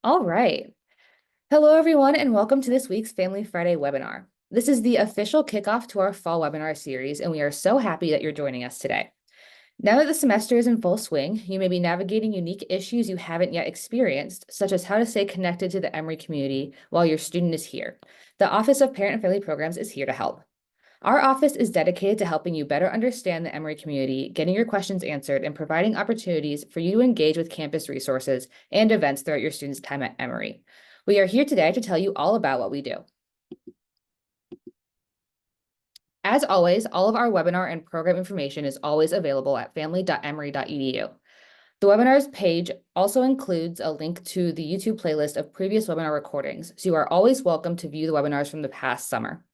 All right. Hello, everyone, and welcome to this week's Family Friday webinar. This is the official kickoff to our fall webinar series, and we are so happy that you're joining us today. Now that the semester is in full swing, you may be navigating unique issues you haven't yet experienced, such as how to stay connected to the Emory community while your student is here. The Office of Parent and Family Programs is here to help. Our office is dedicated to helping you better understand the Emory community, getting your questions answered, and providing opportunities for you to engage with campus resources and events throughout your students' time at Emory. We are here today to tell you all about what we do. As always, all of our webinar and program information is always available at family.emory.edu. The webinars page also includes a link to the YouTube playlist of previous webinar recordings, so you are always welcome to view the webinars from the past summer.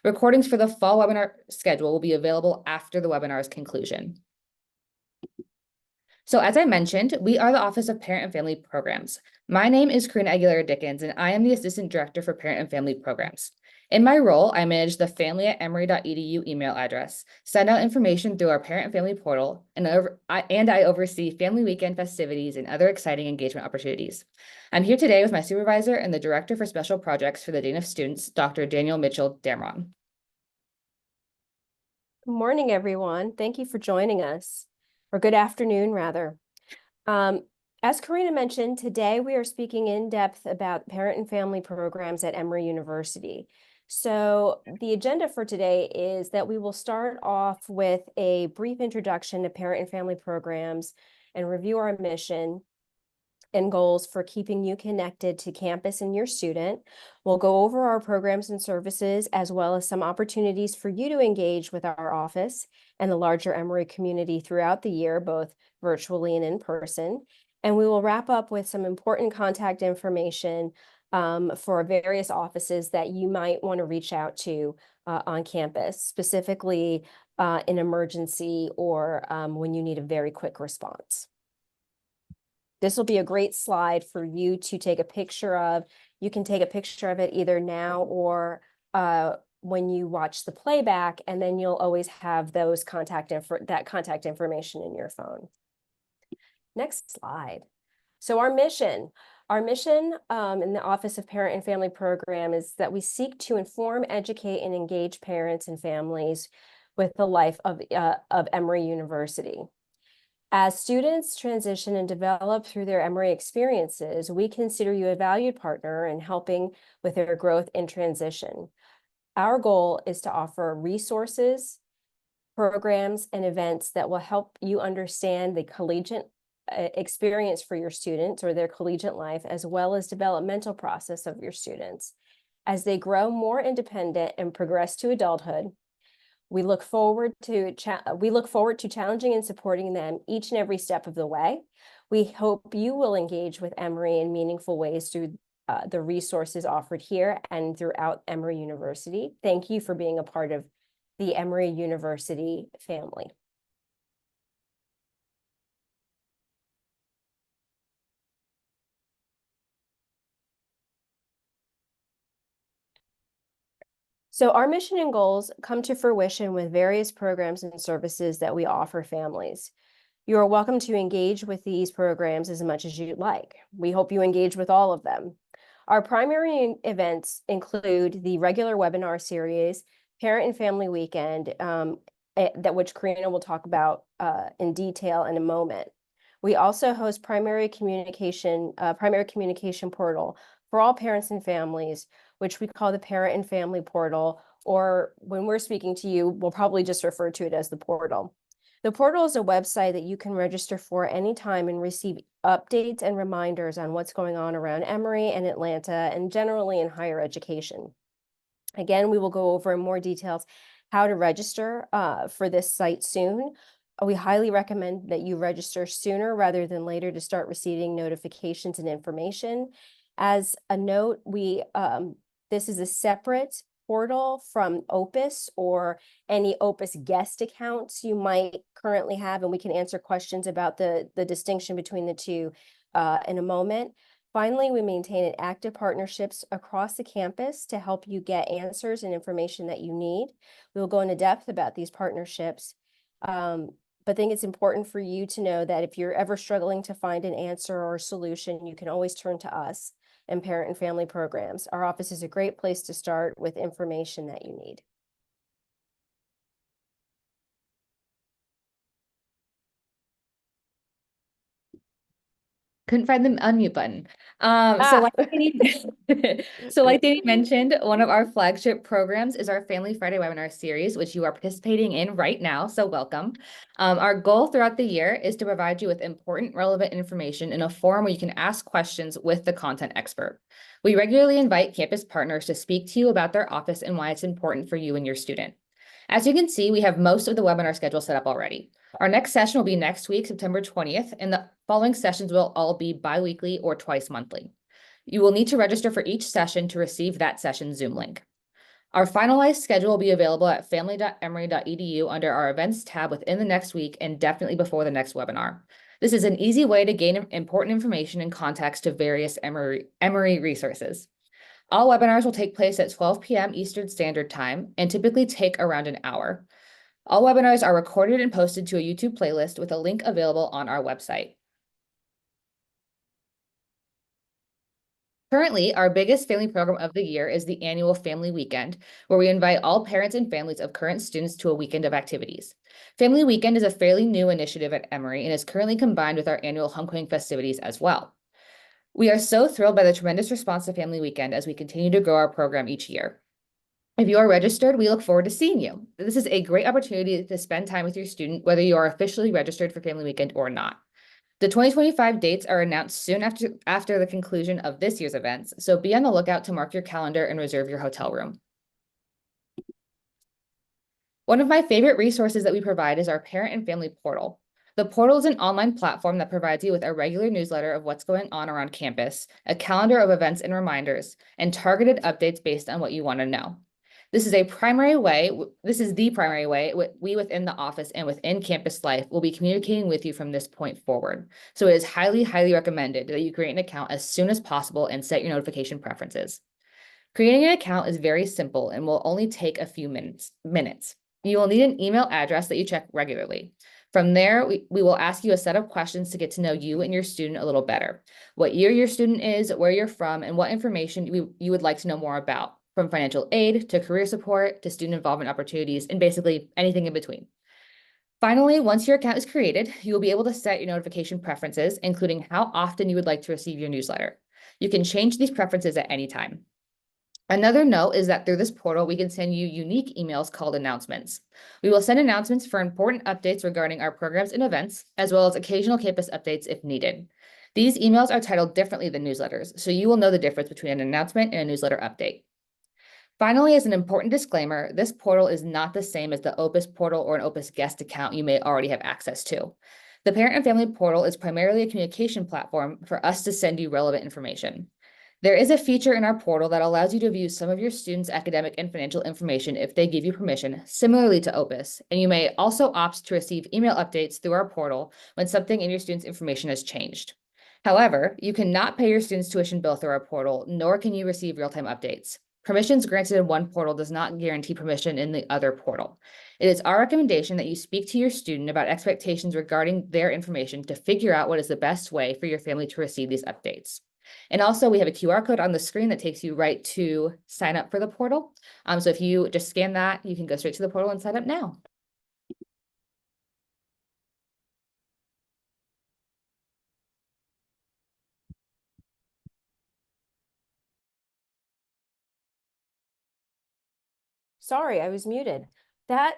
Recordings for the fall webinar schedule will be available after the webinar's conclusion. So as I mentioned, we are the Office of Parent and Family Programs. My name is Karina Aguilera-Dickens, and I am the Assistant Director for Parent and Family Programs. In my role, I manage the family@emory.edu email address, send out information through our Parent and Family portal, and I oversee family weekend festivities and other exciting engagement opportunities. I'm here today with my supervisor and the Director for Special Projects for the Dean of Students, Dr. Daniel Mitchell-Damron. Good morning, everyone. Thank you for joining us, or good afternoon, rather. As Karina mentioned, today we are speaking in depth about parent and family programs at Emory University. So the agenda for today is that we will start off with a brief introduction to parent and family programs and review our mission and goals for keeping you connected to campus and your student. We'll go over our programs and services, as well as some opportunities for you to engage with our office and the larger Emory community throughout the year, both virtually and in person. And we will wrap up with some important contact information for various offices that you might want to reach out to on campus, specifically in emergency or when you need a very quick response. This will be a great slide for you to take a picture of. You can take a picture of it either now or when you watch the playback, and then you'll always have those that contact information in your phone. Next slide. So our mission in the Office of Parent and Family Program is that we seek to inform, educate, and engage parents and families with the life of Emory University. As students transition and develop through their Emory experiences, we consider you a valued partner in helping with their growth and transition. Our goal is to offer resources, programs, and events that will help you understand the collegiate experience for your students or their collegiate life, as well as developmental process of your students. As they grow more independent and progress to adulthood, we look forward to challenging and supporting them each and every step of the way. We hope you will engage with Emory in meaningful ways through the resources offered here and throughout Emory University. Thank you for being a part of the Emory University family. So our mission and goals come to fruition with various programs and services that we offer families. You are welcome to engage with these programs as much as you'd like. We hope you engage with all of them. Our primary events include the regular webinar series, Parent and Family Weekend, which Karina will talk about in detail in a moment. We also host primary communication portal for all parents and families, which we call the Parent and Family Portal, or when we're speaking to you, we'll probably just refer to it as the portal. The portal is a website that you can register for anytime and receive updates and reminders on what's going on around Emory and Atlanta and generally in higher education. Again, we will go over in more details how to register for this site soon. We highly recommend that you register sooner rather than later to start receiving notifications and information. As a note, this is a separate portal from Opus or any Opus guest accounts you might currently have, and we can answer questions about the distinction between the two in a moment. Finally, we maintain active partnerships across the campus to help you get answers and information that you need. We will go into depth about these partnerships. but I think it's important for you to know that if you're ever struggling to find an answer or a solution, you can always turn to us and Parent and Family Programs. Our office is a great place to start with information that you need. Couldn't find the unmute button. Ah, So like Danny mentioned, one of our flagship programs is our Family Friday webinar series, which you are participating in right now. So welcome. Our goal throughout the year is to provide you with important, relevant information in a forum where you can ask questions with the content expert. We regularly invite campus partners to speak to you about their office and why it's important for you and your student. As you can see, we have most of the webinar schedule set up already. Our next session will be next week, September 20th, and the following sessions will all be bi-weekly or twice monthly. You will need to register for each session to receive that session Zoom link. Our finalized schedule will be available at family.emory.edu under our events tab within the next week and definitely before the next webinar. This is an easy way to gain important information and context to various Emory resources. All webinars will take place at 12 p.m. Eastern Standard Time and typically take around an hour. All webinars are recorded and posted to a YouTube playlist with a link available on our website. Currently, our biggest family program of the year is the annual Family Weekend, where we invite all parents and families of current students to a weekend of activities. Family Weekend is a fairly new initiative at Emory and is currently combined with our annual homecoming festivities as well. We are so thrilled by the tremendous response to Family Weekend as we continue to grow our program each year. If you are registered, we look forward to seeing you. This is a great opportunity to spend time with your student, whether you are officially registered for Family Weekend or not. The 2025 dates are announced soon after the conclusion of this year's events, so be on the lookout to mark your calendar and reserve your hotel room. One of my favorite resources that we provide is our Parent and Family Portal. The portal is an online platform that provides you with a regular newsletter of what's going on around campus, a calendar of events and reminders, and targeted updates based on what you want to know. This is the primary way we within the office and within campus life will be communicating with you from this point forward. So it is highly, highly recommended that you create an account as soon as possible and set your notification preferences. Creating an account is very simple and will only take a few minutes. You will need an email address that you check regularly. From there, we will ask you a set of questions to get to know you and your student a little better. What year your student is, where you're from, and what information you would like to know more about, from financial aid to career support to student involvement opportunities, and basically anything in between. Finally, once your account is created, you will be able to set your notification preferences, including how often you would like to receive your newsletter. You can change these preferences at any time. Another note is that through this portal, we can send you unique emails called announcements. We will send announcements for important updates regarding our programs and events, as well as occasional campus updates if needed. These emails are titled differently than newsletters, so you will know the difference between an announcement and a newsletter update. Finally, as an important disclaimer, this portal is not the same as the Opus portal or an Opus guest account you may already have access to. The Parent and Family portal is primarily a communication platform for us to send you relevant information. There is a feature in our portal that allows you to view some of your students' academic and financial information if they give you permission, similarly to Opus, and you may also opt to receive email updates through our portal when something in your student's information has changed. However, you cannot pay your student's tuition bill through our portal, nor can you receive real-time updates. Permissions granted in one portal does not guarantee permission in the other portal. It is our recommendation that you speak to your student about expectations regarding their information to figure out what is the best way for your family to receive these updates. And also, we have a QR code on the screen that takes you right to sign up for the portal. So if you just scan that, you can go straight to the portal and sign up now. Sorry, I was muted. That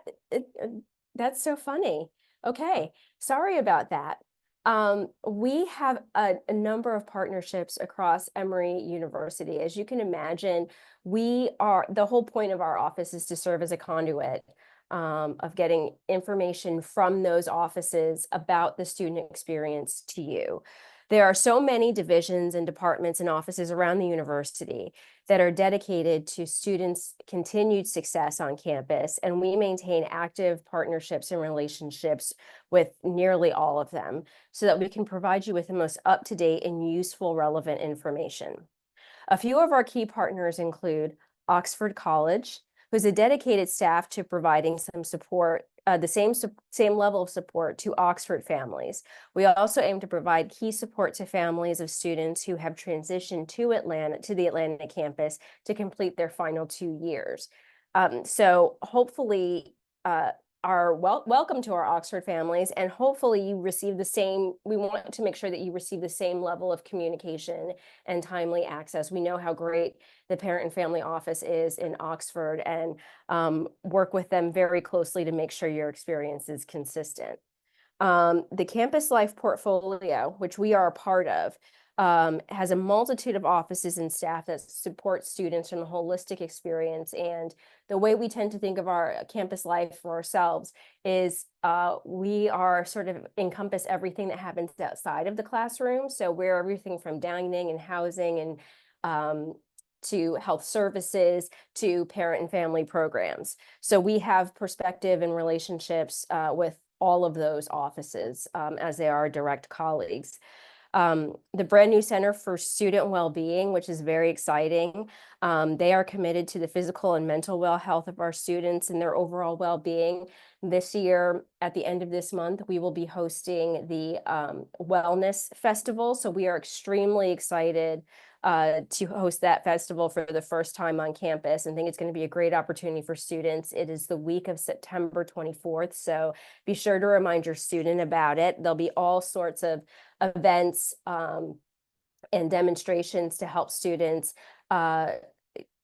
that's so funny. Okay, sorry about that. We have a number of partnerships across Emory University. As you can imagine, the whole point of our office is to serve as a conduit of getting information from those offices about the student experience to you. There are so many divisions and departments and offices around the university that are dedicated to students' continued success on campus, and we maintain active partnerships and relationships with nearly all of them so that we can provide you with the most up-to-date and useful, relevant information. A few of our key partners include Oxford College, who's a dedicated staff to providing some support same level of support to Oxford families. We also aim to provide key support to families of students who have transitioned to the Atlanta campus to complete their final 2 years. So hopefully, welcome to our Oxford families, and hopefully you receive the same. We want to make sure that you receive the same level of communication and timely access. We know how great the parent and family office is in Oxford, and work with them very closely to make sure your experience is consistent. The Campus Life portfolio, which we are a part of, has a multitude of offices and staff that support students from a holistic experience. And the way we tend to think of our campus life for ourselves is we are sort of encompass everything that happens outside of the classroom. So we're everything from dining and housing and to health services, to parent and family programs. So we have perspective and relationships with all of those offices as they are direct colleagues. The brand new Center for Student Wellbeing, which is very exciting. They are committed to the physical and mental well health of our students and their overall well-being. This year, at the end of this month, we will be hosting the Wellness Festival. So we are extremely excited to host that festival for the first time on campus, and think it's going to be a great opportunity for students. It is the week of September 24th, so be sure to remind your student about it. There'll be all sorts of events and demonstrations to help students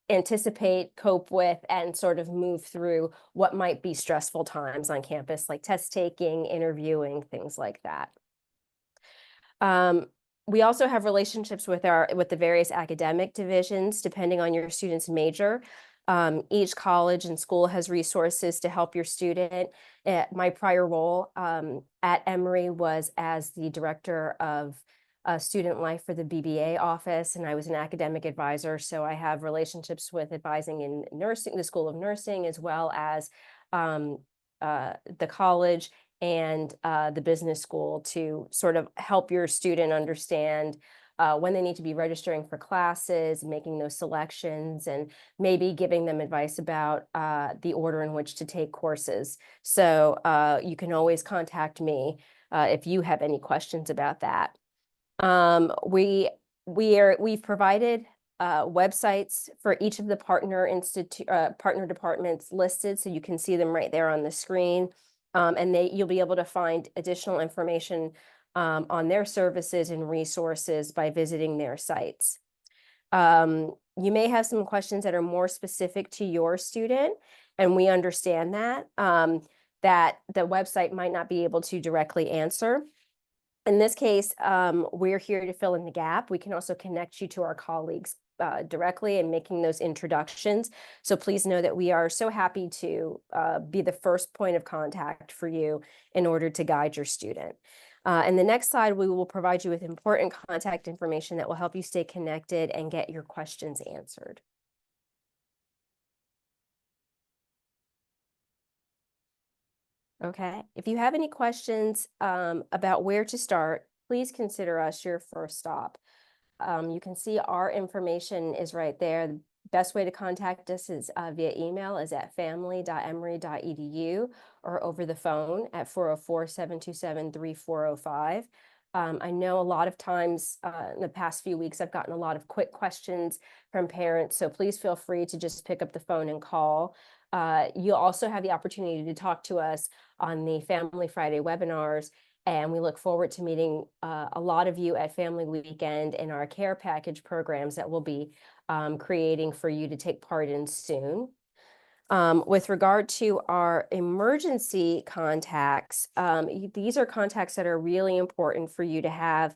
anticipate, cope with, and sort of move through what might be stressful times on campus, like test taking, interviewing, things like that. We also have relationships with the various academic divisions, depending on your student's major. Each college and school has resources to help your student. My prior role at Emory was as the director of student life for the BBA office, and I was an academic advisor. So I have relationships with advising in nursing, the School of Nursing, as well as the college and the business school, to sort of help your student understand when they need to be registering for classes, making those selections, and maybe giving them advice about the order in which to take courses. So you can always contact me if you have any questions about that. We've provided websites for each of the partner departments listed, so you can see them right there on the screen. And you'll be able to find additional information on their services and resources by visiting their sites. You may have some questions that are more specific to your student, and we understand that the website might not be able to directly answer. In this case, we're here to fill in the gap. We can also connect you to our colleagues directly and making those introductions. So please know that we are so happy to be the first point of contact for you in order to guide your student. And the next slide, we will provide you with important contact information that will help you stay connected and get your questions answered. Okay, if you have any questions about where to start, please consider us your first stop. You can see our information is right there. The best way to contact us is via email is at family.emory.edu, or over the phone at 404-727-3405. I know a lot of times in the past few weeks, I've gotten a lot of quick questions from parents, so please feel free to just pick up the phone and call. You'll also have the opportunity to talk to us on the Family Friday webinars, and we look forward to meeting a lot of you at Family Weekend in our care package programs that we'll be creating for you to take part in soon. With regard to our emergency contacts, these are contacts that are really important for you to have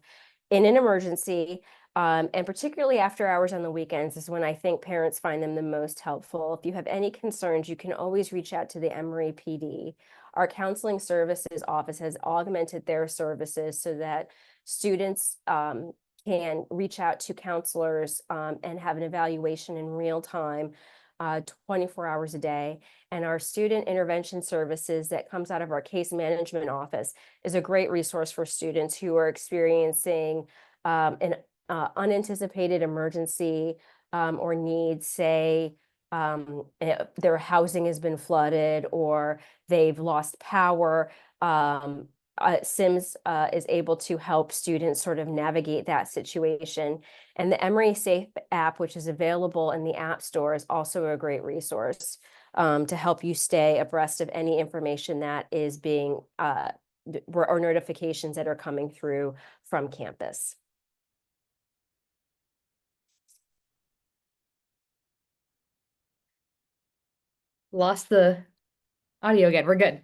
in an emergency. And particularly after hours on the weekends is when I think parents find them the most helpful. If you have any concerns, you can always reach out to the Emory PD. Our counseling services office has augmented their services so that students can reach out to counselors and have an evaluation in real time, 24 hours a day. And our student intervention services that comes out of our case management office is a great resource for students who are experiencing an unanticipated emergency or need, say, their housing has been flooded or they've lost power. Sims is able to help students sort of navigate that situation. And the Emory Safe app, which is available in the App Store, is also a great resource to help you stay abreast of any information that is being or notifications that are coming through from campus. Lost the audio again. We're good.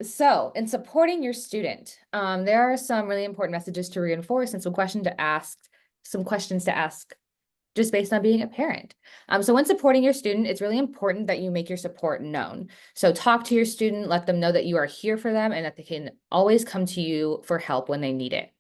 So in supporting your student, there are some really important messages to reinforce and some questions to ask just based on being a parent. So when supporting your student, it's really important that you make your support known. So talk to your student, let them know that you are here for them and that they can always come to you for help when they need it.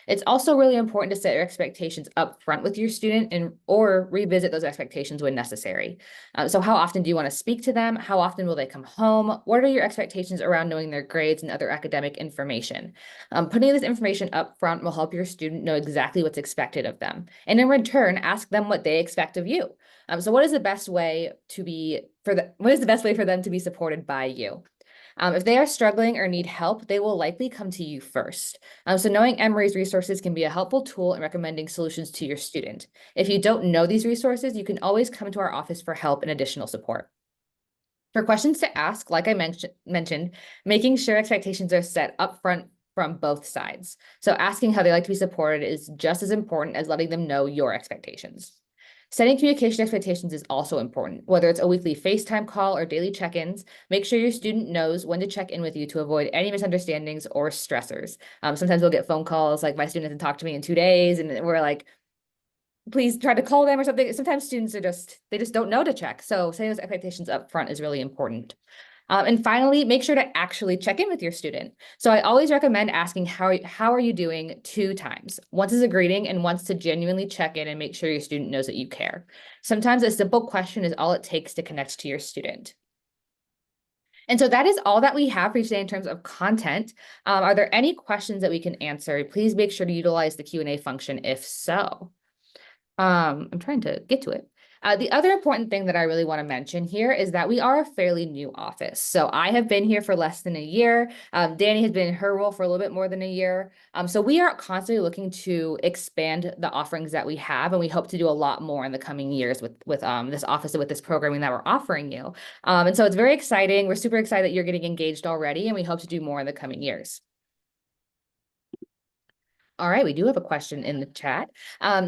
It's also really important to set your expectations up front with your student or revisit those expectations when necessary. So how often do you want to speak to them? How often will they come home? What are your expectations around knowing their grades and other academic information? Putting this information up front will help your student know exactly what's expected of them. And in return, ask them what they expect of you. So what is the best way for them to be supported by you? If they are struggling or need help, they will likely come to you first. So knowing Emory's resources can be a helpful tool in recommending solutions to your student. If you don't know these resources, you can always come to our office for help and additional support. For questions to ask, like I mentioned, making sure expectations are set up front from both sides. So asking how they like to be supported is just as important as letting them know your expectations. Setting communication expectations is also important, whether it's a weekly FaceTime call or daily check-ins. Make sure your student knows when to check in with you to avoid any misunderstandings or stressors. Sometimes we'll get phone calls like my student hasn't talked to me in 2 days, and we're like, please try to call them or something. Sometimes students they just don't know to check. So setting those expectations up front is really important. And finally, make sure to actually check in with your student. So I always recommend asking how are you doing 2 times. Once as a greeting and once to genuinely check in and make sure your student knows that you care. Sometimes a simple question is all it takes to connect to your student. And so that is all that we have for you today in terms of content. Are there any questions that we can answer? Please make sure to utilize the Q&A function if so. I'm trying to get to it. The other important thing that I really want to mention here is that we are a fairly new office. So I have been here for less than a year. Danny has been in her role for a little bit more than a year. So we are constantly looking to expand the offerings that we have, and we hope to do a lot more in the coming years with this office and with this programming that we're offering you. And so it's very exciting. We're super excited that you're getting engaged already, and we hope to do more in the coming years. All right, we do have a question in the chat.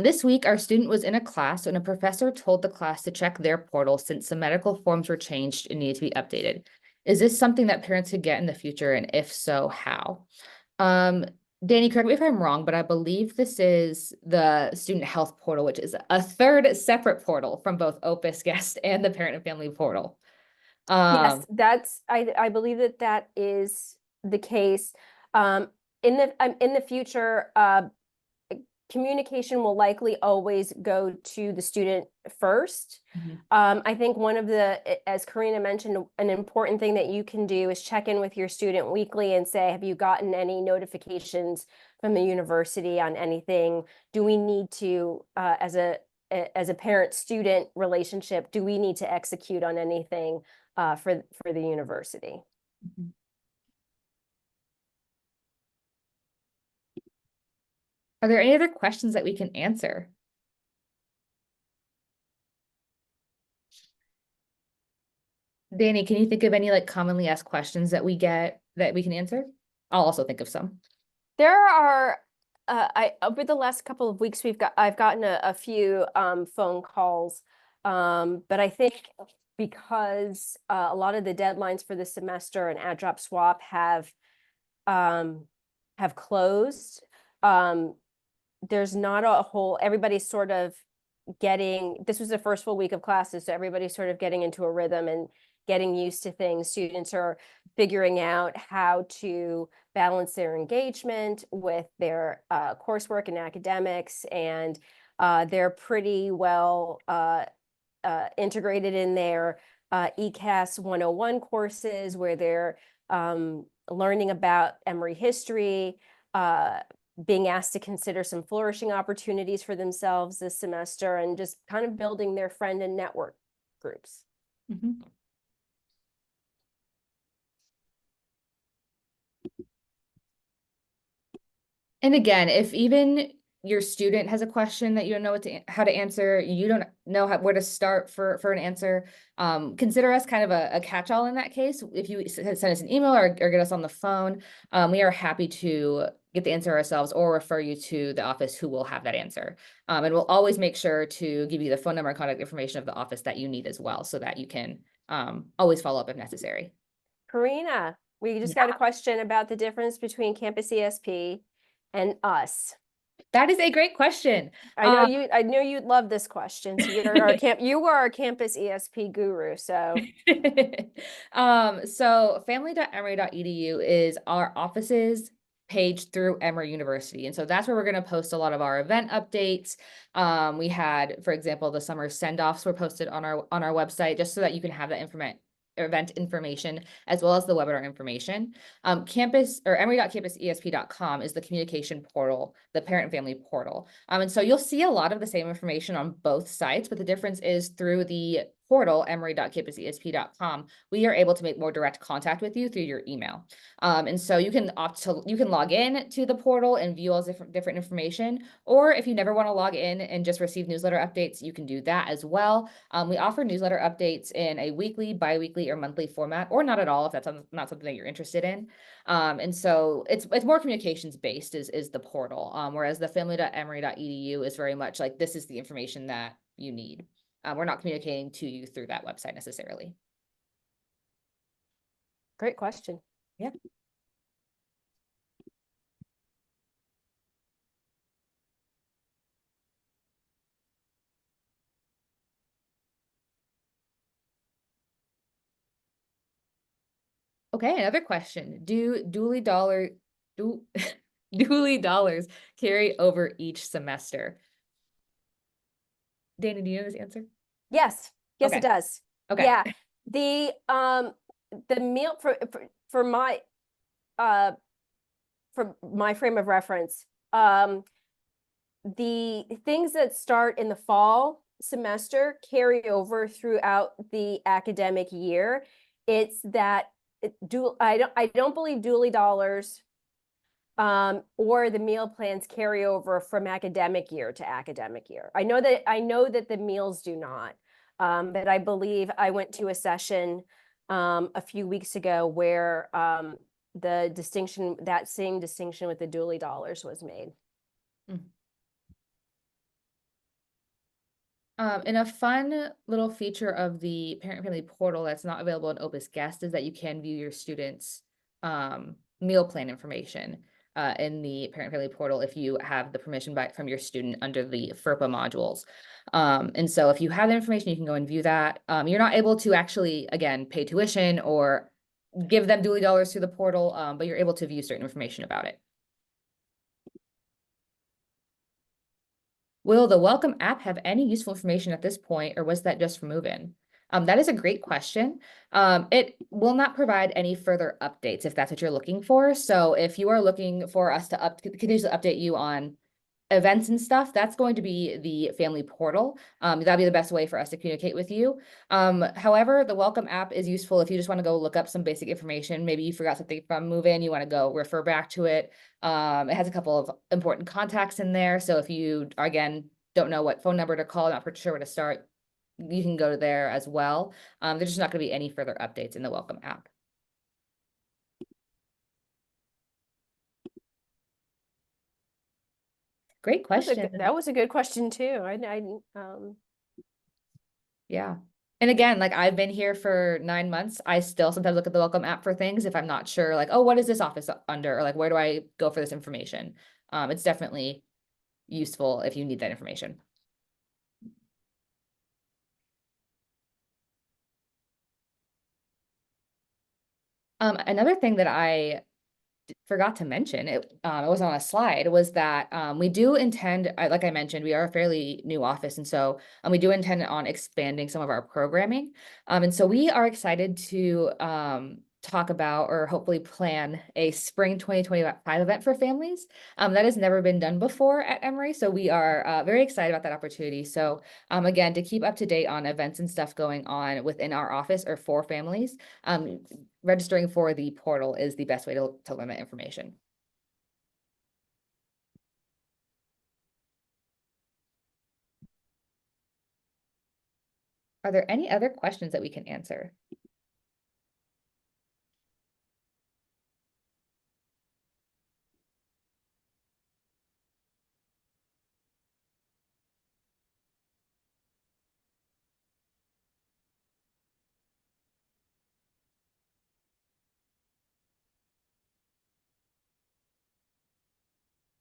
This week, our student was in a class and a professor told the class to check their portal since the medical forms were changed and needed to be updated. Is this something that parents could get in the future? And if so, how? Danny, correct me if I'm wrong, but I believe this is the student health portal, which is a third separate portal from both Opus Guest and the parent and family portal. Yes, I believe that is the case. Um, in the future, communication will likely always go to the student first. Mhm. I think as Karina mentioned, an important thing that you can do is check in with your student weekly and say, have you gotten any notifications from the university on anything? Do we need to, as a parent-student relationship, do we need to execute on anything for the university? Mhm. Are there any other questions that we can answer? Danny, can you think of any like commonly asked questions that we get that we can answer? I'll also think of some. There are, over the last couple of weeks, I've gotten a few phone calls, but I think because a lot of the deadlines for the semester and add drop swap have closed. There's not a whole, everybody's sort of this was the first full week of classes, so everybody's sort of getting into a rhythm and getting used to things. Students are figuring out how to balance their engagement with their coursework and academics, and they're pretty well integrated in their ECAS 101 courses where they're learning about Emory history, being asked to consider some flourishing opportunities for themselves this semester, and just kind of building their friend and network groups. Mhm. And again, if even your student has a question that you don't know how to answer, you don't know where to start for an answer, consider us kind of a catch-all in that case. If you send us an email or get us on the phone, we are happy to get the answer ourselves or refer you to the office who will have that answer. And we'll always make sure to give you the phone number and contact information of the office that you need as well, so that you can always follow up if necessary. Karina, we just got a Yeah, question about the difference between Campus ESP and us. that is a great question. I know you'd love this question. So you are our campus ESP guru. So So family.emory.edu is our office's page through Emory University. And so that's where we're going to post a lot of our event updates. We had, for example, the summer send-offs were posted on our website, just so that you can have that event information as well as the webinar information. Campus or emory.campusesp.com is the communication portal, the parent and family portal. And so you'll see a lot of the same information on both sites, but the difference is through the portal, emory.campusesp.com, we are able to make more direct contact with you through your email. And so you can log in to the portal and view all different information, or if you never want to log in and just receive newsletter updates, you can do that as well. We offer newsletter updates in a weekly, bi-weekly, or monthly format, or not at all if that's not something that you're interested in. And so it's more communications based is the portal, whereas the family.emory.edu is very much like, this is the information that you need. We're not communicating to you through that website necessarily. great question. Yeah. Okay, another question. Do dually dollars carry over each semester? Dana, do you know this answer? Yes. Yes, it Okay. does. Okay. Yeah. The meal for my frame of reference, the things that start in the fall semester carry over throughout the academic year. It's that I don't believe dually dollars or the meal plans carry over from academic year to academic year. I know that the meals do not, but I believe I went to a session a few weeks ago where that same distinction with the dually dollars was made. Mm. And a fun little feature of the parent family portal that's not available in Opus Guest is that you can view your students' meal plan information in the parent family portal if you have the permission from your student under the FERPA modules. And so if you have the information, you can go and view that. You're not able to actually, again, pay tuition or give them dually dollars through the portal, but you're able to view certain information about it. Will the Welcome app have any useful information at this point, or was that just for move-in? That is a great question. It will not provide any further updates if that's what you're looking for. So if you are looking for us to continue to update you on events and stuff, that's going to be the family portal. That'd be the best way for us to communicate with you. However, the Welcome app is useful if you just want to go look up some basic information. Maybe you forgot something from move-in, you want to go refer back to it. It has a couple of important contacts in there. So if you, again, don't know what phone number to call, not sure where to start, you can go there as well. There's just not going to be any further updates in the Welcome app. Great question. That was a good question too. Yeah. And again, like I've been here for 9 months. I still sometimes look at the Welcome app for things if I'm not sure, like, oh, what is this office under? Or like, where do I go for this information? It's definitely useful if you need that information. Another thing that I forgot to mention, it wasn't on a slide, was that we do intend, like I mentioned, we are a fairly new office, and so we do intend on expanding some of our programming. And so we are excited to talk about or hopefully plan a spring 2025 event for families. That has never been done before at Emory, so we are very excited about that opportunity. So again, to keep up to date on events and stuff going on within our office or for families, registering for the portal is the best way to learn that information. Are there any other questions that we can answer?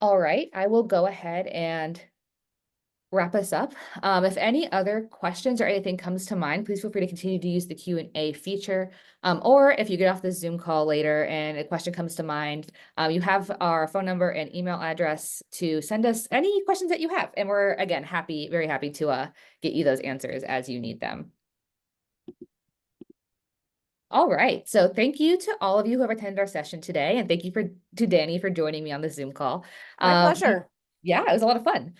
All right, I will go ahead and wrap us up. If any other questions or anything comes to mind, please feel free to continue to use the Q&A feature. Or if you get off the Zoom call later and a question comes to mind, you have our phone number and email address to send us any questions that you have. And we're, again, very happy to get you those answers as you need them. All right. So thank you to all of you who have attended our session today. And thank you to Danny for joining me on the Zoom call. My pleasure. Yeah, it was a lot of fun.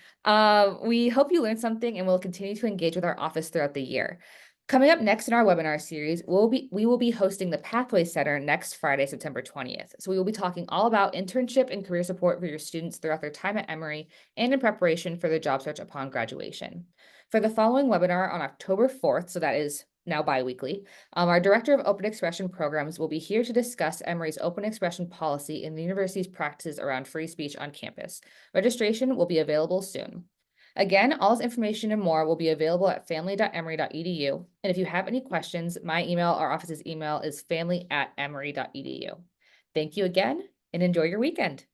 We hope you learned something and we'll continue to engage with our office throughout the year. Coming up next in our webinar series, we will be hosting the Pathways Center next Friday, September 20th. So we will be talking all about internship and career support for your students throughout their time at Emory and in preparation for their job search upon graduation. For the following webinar on October 4th, so that is now bi-weekly, our Director of Open Expression Programs will be here to discuss Emory's open expression policy and the university's practices around free speech on campus. Registration will be available soon. Again, all this information and more will be available at family.emory.edu. And if you have any questions, my email, our office's email is family@emory.edu. Thank you again and enjoy your weekend.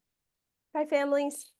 Bye, families.